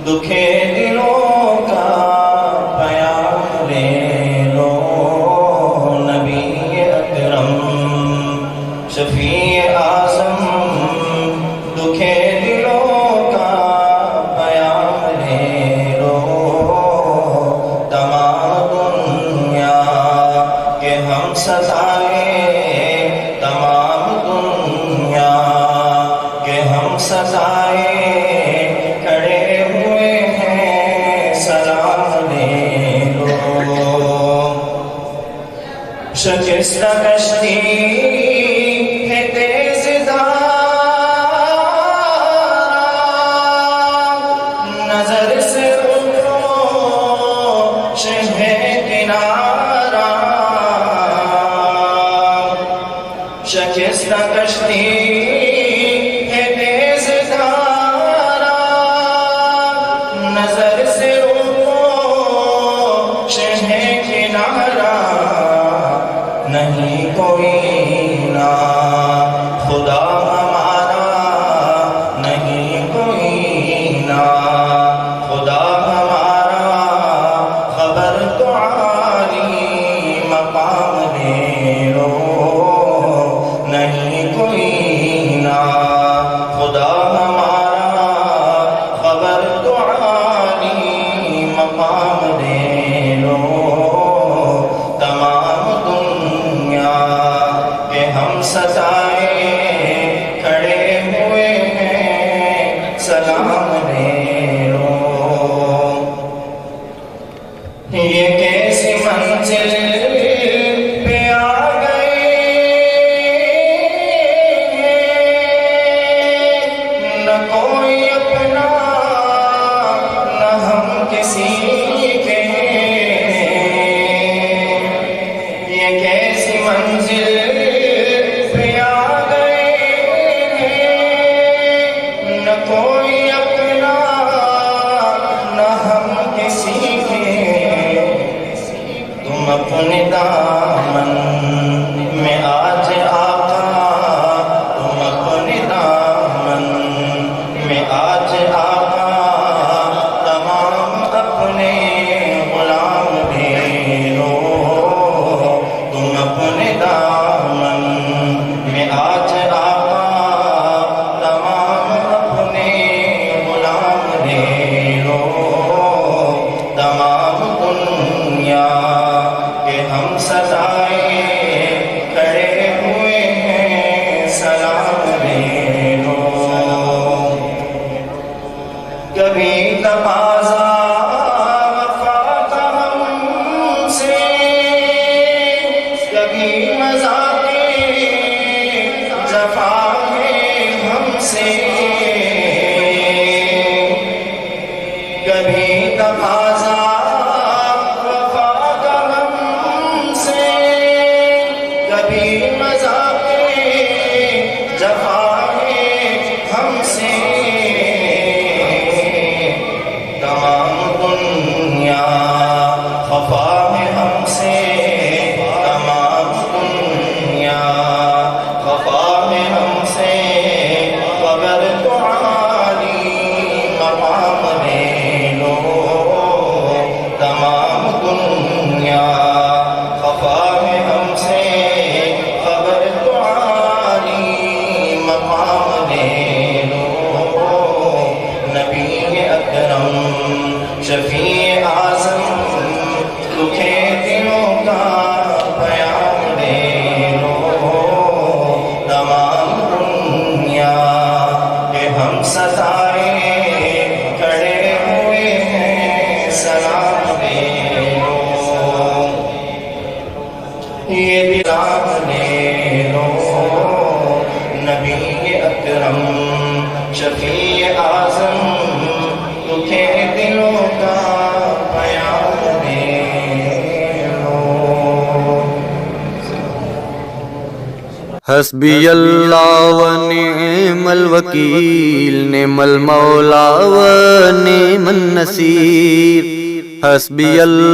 دکھے دلوں کا پیام لے لو، نبی اکرم شفیع اعظم، دکھے دلوں کا پیام لے لو، تمام دنیا کے ہم ستائے، تمام دنیا کے ہم ستائے کھڑے ہوئے ہیں، سلام لے لو۔ شکستہ کشتی ہے تیز دھارا، نظر سے اترو شہ کنارہ، شکستہ کشتی ہے تیز دھارا، نظر سے اترو شہ کنارہ، نہیں کوئی نا خدا ہمارا، نہیں کوئی نا خدا ہمارا، خبر تو عالی مقام لے لو، نہیں کوئی نا خدا ہمارا، خبر تو عالی مقام لے لو، تمام دنیا کے ہم ستائے کھڑے ہوئے ہیں، سلام لے لو۔ یہ کیسی منزل پہ آ گئے، نہ کوئی اپنا نہ ہم کسی کے، یہ کیسی منزل پہ آ گئے، نہ کوئی اپنا نہ ہم کسی کے، تم اپنے دامن میں آج آقا، تم اپنے دامن میں آج آقا، تمام اپنے غلام لے لو، تم اپنے دامن میں آج آقا، تمام اپنے غلام لے لو، تمام دنیا کے ہم ستائے کھڑے ہوئے ہیں، سلام لے لو۔ کبھی تقاضا وفا کا ہم سے، کبھی مذاق جفا ہے ہم سے، کبھی تقاضا وفا کا ہم سے، کبھی مذاق جفا ہے ہم سے، تمام دنیا خفا ہے ہم سے، تمام دنیا خفا ہے ہم سے، خبر تو عالی مقام لے لو، تمام دنیا خفا ہے ہم سے، خبر تو عالی مقام لے لو، نبی اکرم شفیع اعظم، دکھے دلوں کا پیام لے لو، تمام دنیا کے ہم ستائے کھڑے ہوئے ہیں، سلام لے لو، یہ دلام لے لو، نبی اکرم شفیع اعظم، دکھے دلوں کا پیام لے لو۔ حسبی اللہ و نعم الوکیل، نعم المولا و نعم النصیر، حسبی اللہ